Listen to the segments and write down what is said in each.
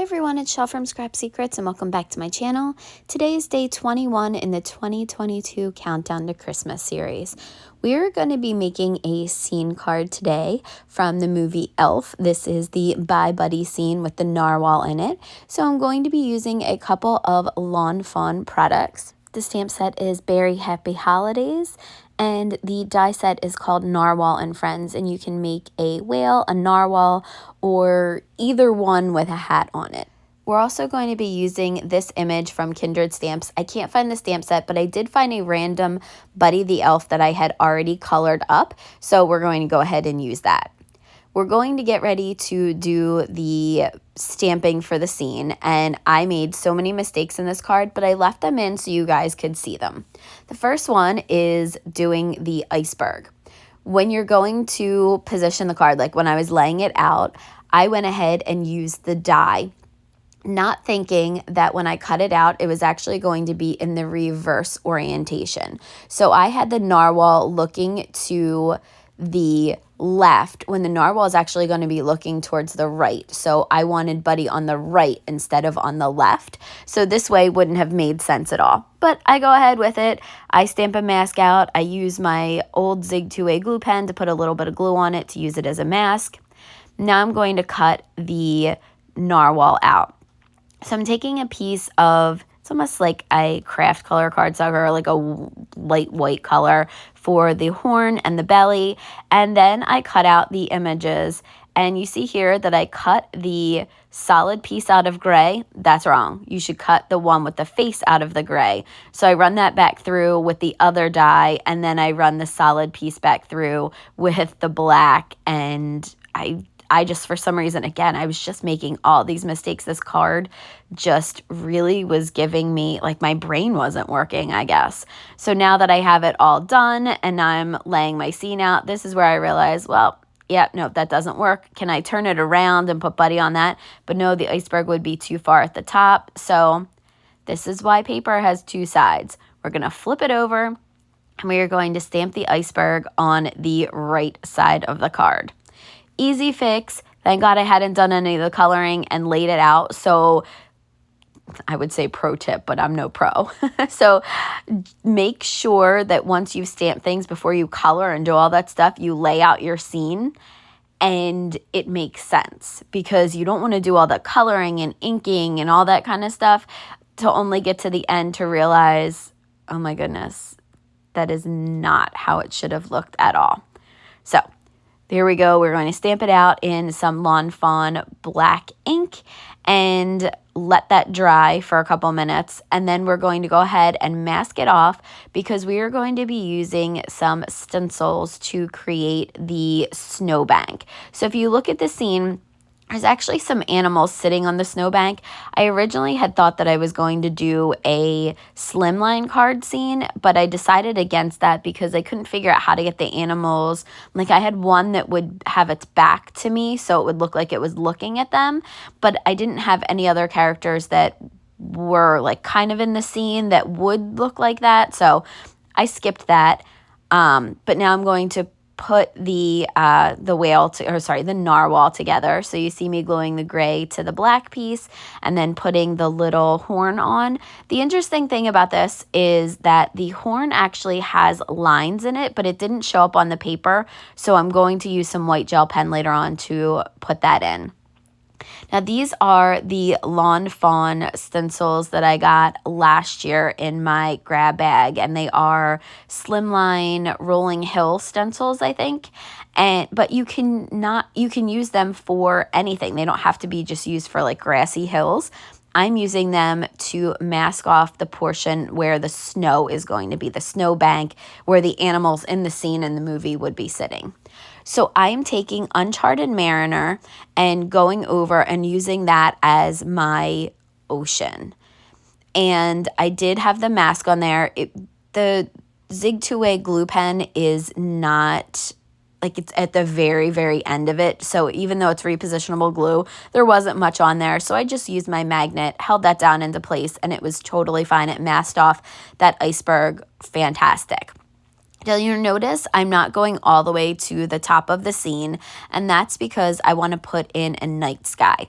everyone, it's Shell from Scrap Secrets and welcome back to my channel. Today is day 21 in the 2022 Countdown to Christmas series. We are going to be making a scene card today from the movie Elf. This is the Bye Buddy scene with the narwhal in it. So I'm going to be using a couple of Lawn Fawn products. The stamp set is Berry Happy Holidays, and the die set is called Narwhal and Friends, and you can make a whale, a narwhal, or either one with a hat on it. We're also going to be using this image from Kindred Stamps. I can't find the stamp set, but I did find a random Buddy the Elf that I had already colored up, so we're going to go ahead and use that. We're going to get ready to do the stamping for the scene, and I made so many mistakes in this card, but I left them in so you guys could see them. The first one is doing the iceberg. When you're going to position the card, like when I was laying it out, I went ahead and used the die, not thinking that when I cut it out, it was actually going to be in the reverse orientation. So I had the narwhal looking to the left when the narwhal is actually going to be looking towards the right. So I wanted Buddy on the right instead of on the left. So this way wouldn't have made sense at all. But I go ahead with it. I stamp a mask out. I use my old Zig 2A glue pen to put a little bit of glue on it to use it as a mask. Now I'm going to cut the narwhal out. So I'm taking a piece of, it's almost like a craft color cardstock or like a light white color for the horn and the belly. And then I cut out the images. And you see here that I cut the solid piece out of gray. That's wrong. You should cut the one with the face out of the gray. So I run that back through with the other die, and then I run the solid piece back through with the black. And I just, for some reason, again, I was just making all these mistakes. This card just really was giving me, like, my brain wasn't working, I guess. So now that I have it all done and I'm laying my scene out, this is where I realized, well, yeah, no, that doesn't work. Can I turn it around and put Buddy on that? But no, the iceberg would be too far at the top. So this is why paper has two sides. We're going to flip it over and we are going to stamp the iceberg on the right side of the card. Easy fix. Thank God I hadn't done any of the coloring and laid it out. So I would say pro tip, but I'm no pro. So make sure that once you've stamped things, before you color and do all that stuff, you lay out your scene and it makes sense, because you don't want to do all the coloring and inking and all that kind of stuff to only get to the end to realize, oh my goodness, that is not how it should have looked at all. So there we go. We're going to stamp it out in some Lawn Fawn black ink and let that dry for a couple minutes. And then we're going to go ahead and mask it off, because we are going to be using some stencils to create the snowbank. So if you look at the scene, there's actually some animals sitting on the snowbank. I originally had thought that I was going to do a slimline card scene, but I decided against that because I couldn't figure out how to get the animals. Like, I had one that would have its back to me, so it would look like it was looking at them, but I didn't have any other characters that were like kind of in the scene that would look like that, so I skipped that. But now I'm going to put the narwhal together. So you see me gluing the gray to the black piece and then putting the little horn on. The interesting thing about this is that the horn actually has lines in it, but it didn't show up on the paper. So I'm going to use some white gel pen later on to put that in. Now, these are the Lawn Fawn stencils that I got last year in my grab bag, and they are slimline rolling hill stencils, I think. But you can use them for anything. They don't have to be just used for like grassy hills. I'm using them to mask off the portion where the snow is going to be, the snow bank where the animals in the scene in the movie would be sitting. So I'm taking Uncharted Mariner and going over and using that as my ocean. And I did have the mask on there. The Zig 2A glue pen is not, like, it's at the very, very end of it. So even though it's repositionable glue, there wasn't much on there. So I just used my magnet, held that down into place, and it was totally fine. It masked off that iceberg fantastic. Now you'll notice I'm not going all the way to the top of the scene, and that's because I want to put in a night sky.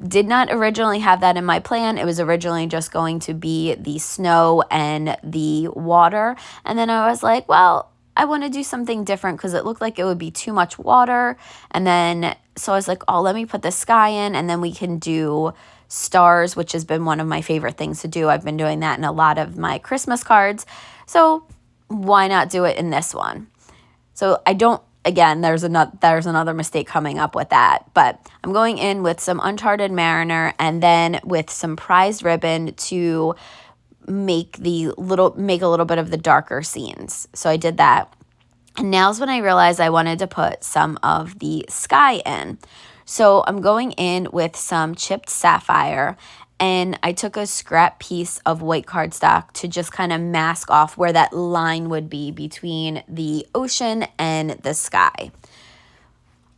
Did not originally have that in my plan. It was originally just going to be the snow and the water. And then I was like, well, I want to do something different because it looked like it would be too much water. And then, so I was like, oh, let me put the sky in, and then we can do stars, which has been one of my favorite things to do. I've been doing that in a lot of my Christmas cards. So why not do it in this one? So I don't, again, there's another mistake coming up with that, but I'm going in with some Uncharted Mariner and then with some prized ribbon to make a little bit of the darker scenes. So I did that. And now's when I realized I wanted to put some of the sky in. So I'm going in with some chipped sapphire, and I took a scrap piece of white cardstock to just kind of mask off where that line would be between the ocean and the sky.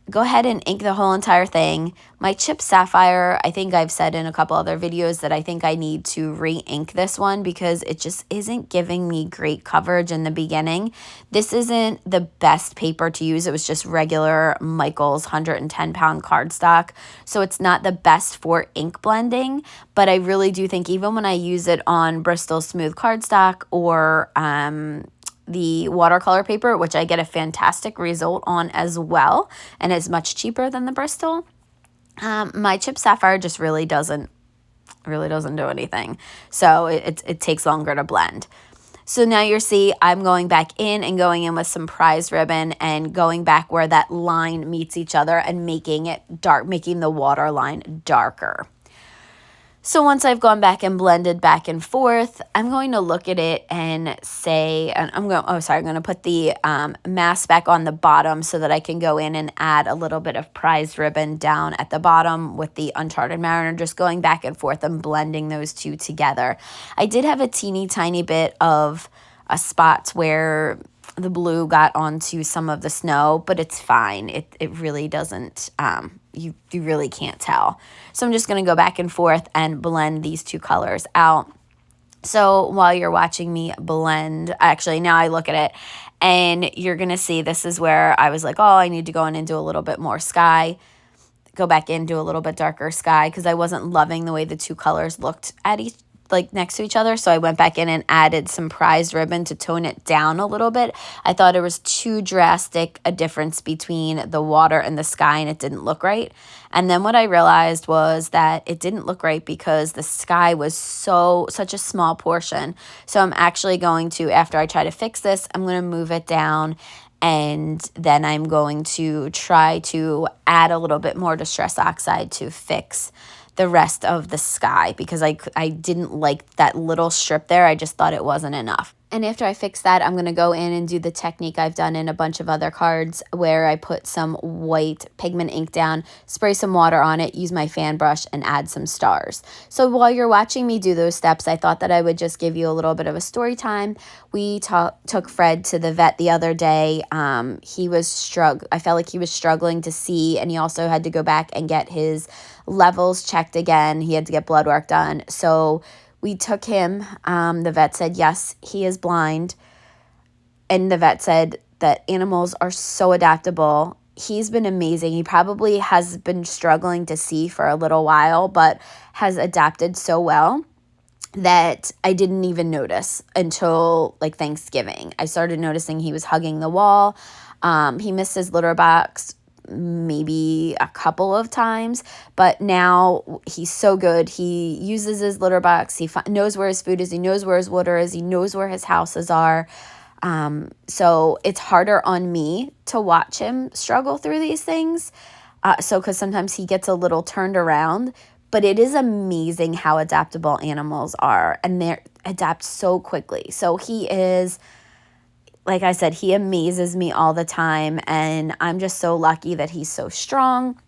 Go ahead and ink the whole entire thing. My chipped sapphire, I think I've said in a couple other videos that I think I need to re-ink this one because it just isn't giving me great coverage in the beginning. This isn't the best paper to use. It was just regular Michael's 110-pound cardstock. So it's not the best for ink blending, but I really do think even when I use it on Bristol Smooth cardstock or the watercolor paper, which I get a fantastic result on as well, and is much cheaper than the Bristol. My chipped sapphire just really doesn't do anything. So it takes longer to blend. So now you see I'm going back in and going in with some prized ribbon and going back where that line meets each other and making it dark, making the water line darker. So once I've gone back and blended back and forth, I'm going to look at it and say, and I'm going to put the mask back on the bottom so that I can go in and add a little bit of prized ribbon down at the bottom with the Uncharted Mariner, just going back and forth and blending those two together. I did have a teeny tiny bit of a spot where the blue got onto some of the snow, but it's fine. It really doesn't, you really can't tell. So I'm just going to go back and forth and blend these two colors out. So while you're watching me blend, actually now I look at it and you're going to see this is where I was like, oh, I need to go in and do a little bit more sky. Go back in, do a little bit darker sky because I wasn't loving the way the two colors looked at next to each other. So I went back in and added some prized ribbon to tone it down a little bit. I thought it was too drastic a difference between the water and the sky, and it didn't look right. And then what I realized was that it didn't look right because the sky was such a small portion. So I'm actually going to, after I try to fix this, I'm going to move it down, and then I'm going to try to add a little bit more Distress Oxide to fix the rest of the sky because I didn't like that little strip there. I just thought it wasn't enough. And after I fix that, I'm going to go in and do the technique I've done in a bunch of other cards where I put some white pigment ink down, spray some water on it, use my fan brush, and add some stars. So while you're watching me do those steps, I thought that I would just give you a little bit of a story time. We took Fred to the vet the other day. I felt like he was struggling to see, and he also had to go back and get his levels checked again. He had to get blood work done. So we took him. The vet said, yes, he is blind. And the vet said that animals are so adaptable. He's been amazing. He probably has been struggling to see for a little while, but has adapted so well that I didn't even notice until like Thanksgiving. I started noticing he was hugging the wall. He missed his litter box maybe a couple of times, but now he's so good. He uses his litter box. He knows where his food is. He knows where his water is. He knows where his houses are. So it's harder on me to watch him struggle through these things. Because sometimes he gets a little turned around, but it is amazing how adaptable animals are, and they adapt so quickly. So he is, like I said, he amazes me all the time, and I'm just so lucky that he's so strong.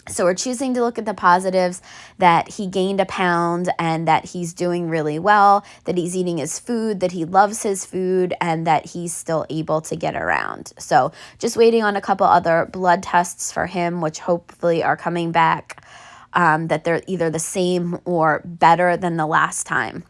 So we're choosing to look at the positives, that he gained a pound and that he's doing really well, that he's eating his food, that he loves his food, and that he's still able to get around. So just waiting on a couple other blood tests for him, which hopefully are coming back, that they're either the same or better than the last time.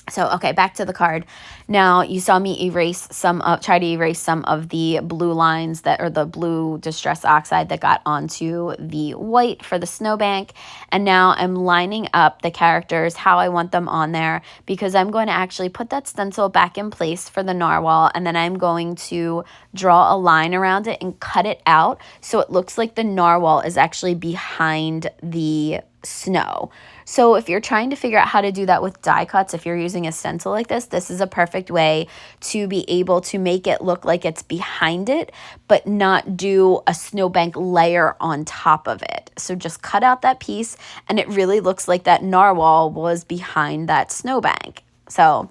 So, okay, back to the card. Now, you saw me try to erase some of the blue lines or the blue Distress Oxide that got onto the white for the snowbank. And now I'm lining up the characters how I want them on there, because I'm going to actually put that stencil back in place for the narwhal, and then I'm going to draw a line around it and cut it out so it looks like the narwhal is actually behind the snow. So if you're trying to figure out how to do that with die cuts, if you're using a stencil like this is a perfect way to be able to make it look like it's behind it, but not do a snowbank layer on top of it. So just cut out that piece, and it really looks like that narwhal was behind that snowbank. So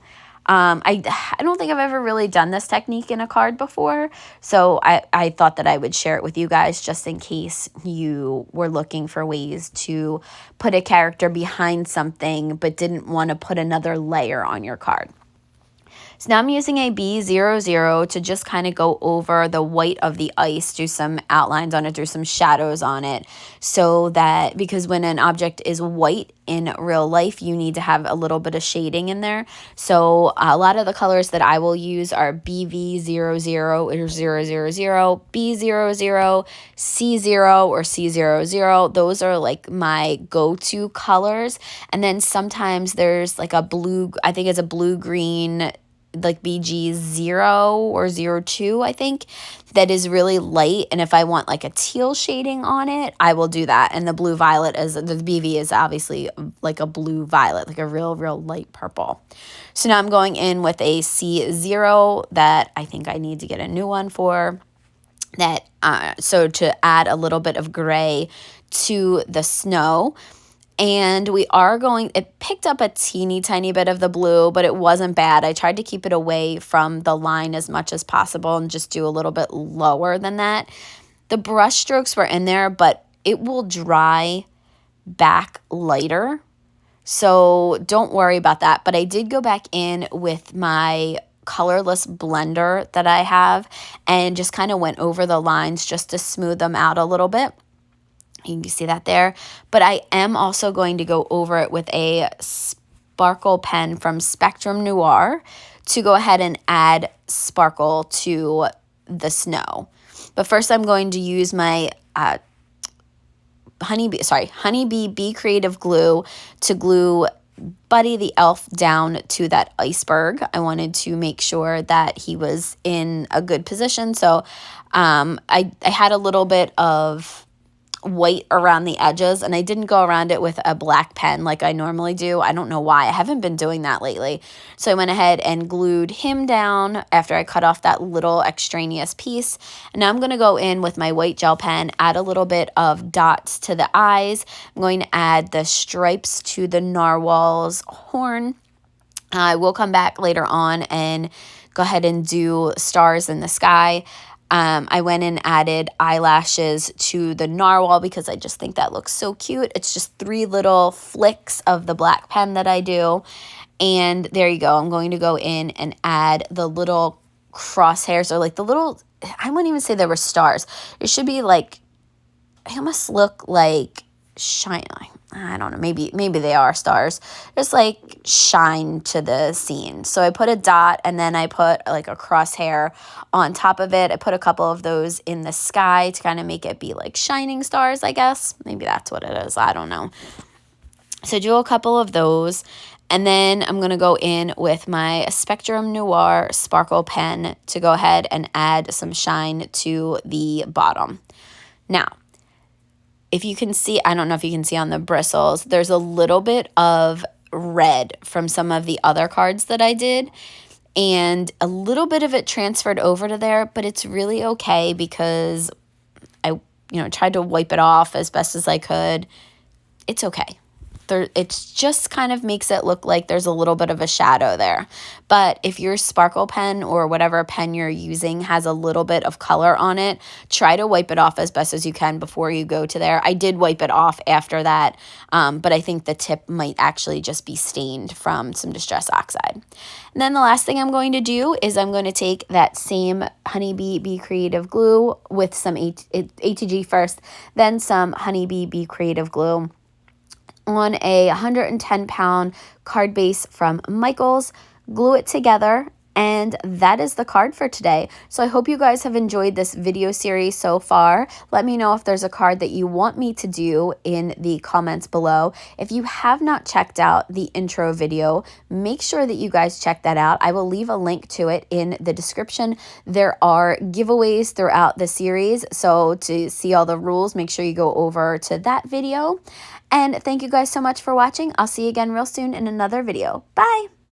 I don't think I've ever really done this technique in a card before, so I thought that I would share it with you guys just in case you were looking for ways to put a character behind something but didn't want to put another layer on your card. So now I'm using a B00 to just kind of go over the white of the ice, do some outlines on it, do some shadows on it, so that, because when an object is white in real life, you need to have a little bit of shading in there. So a lot of the colors that I will use are BV00 or 000, B00, C0 or C00. Those are like my go-to colors. And then sometimes there's like a blue, I think it's a blue-green, like BG0 or 02, I think, that is really light. And if I want like a teal shading on it, I will do that. And the blue violet the BV is obviously like a blue violet, like a real light purple. So now I'm going in with a C0 that I think I need to get a new one for that. So to add a little bit of gray to the snow. And it picked up a teeny tiny bit of the blue, but it wasn't bad. I tried to keep it away from the line as much as possible and just do a little bit lower than that. The brush strokes were in there, but it will dry back lighter. So don't worry about that. But I did go back in with my colorless blender that I have and just kind of went over the lines just to smooth them out a little bit. You can see that there. But I am also going to go over it with a sparkle pen from Spectrum Noir to go ahead and add sparkle to the snow. But first I'm going to use my Honeybee Bee Creative Glue to glue Buddy the elf down to that iceberg. I wanted to make sure that he was in a good position. So I had a little bit of white around the edges, and I didn't go around it with a black pen like I normally do. I don't know why. I haven't been doing that lately. So I went ahead and glued him down after I cut off that little extraneous piece. And now I'm going to go in with my white gel pen, add a little bit of dots to the eyes. I'm going to add the stripes to the narwhal's horn. I will come back later on and go ahead and do stars in the sky. I went and added eyelashes to the narwhal because I just think that looks so cute. It's just 3 little flicks of the black pen that I do. And there you go. I'm going to go in and add the little crosshairs, or like the little, I wouldn't even say they were stars. It should be like, they almost look like shine. I don't know, maybe they are stars. Just like shine to the scene. So I put a dot, and then I put like a crosshair on top of it. I put a couple of those in the sky to kind of make it be like shining stars, I guess. Maybe that's what it is. I don't know. So do a couple of those. And then I'm going to go in with my Spectrum Noir sparkle pen to go ahead and add some shine to the bottom. Now, if you can see, I don't know if you can see on the bristles, there's a little bit of red from some of the other cards that I did. And a little bit of it transferred over to there, but it's really okay because I, tried to wipe it off as best as I could. It's okay. It just kind of makes it look like there's a little bit of a shadow there. But if your sparkle pen or whatever pen you're using has a little bit of color on it, try to wipe it off as best as you can before you go to there. I did wipe it off after that, but I think the tip might actually just be stained from some Distress Oxide. And then the last thing I'm going to do is I'm going to take that same Honeybee Bee Creative Glue with some ATG first, then some Honeybee Bee Creative Glue. on a 110-pound card base from Michaels, glue it together, and that is the card for today. So I hope you guys have enjoyed this video series so far. Let me know if there's a card that you want me to do in the comments below. If you have not checked out the intro video, make sure that you guys check that out. I will leave a link to it in the description. There are giveaways throughout the series, so to see all the rules, make sure you go over to that video. And thank you guys so much for watching. I'll see you again real soon in another video. Bye!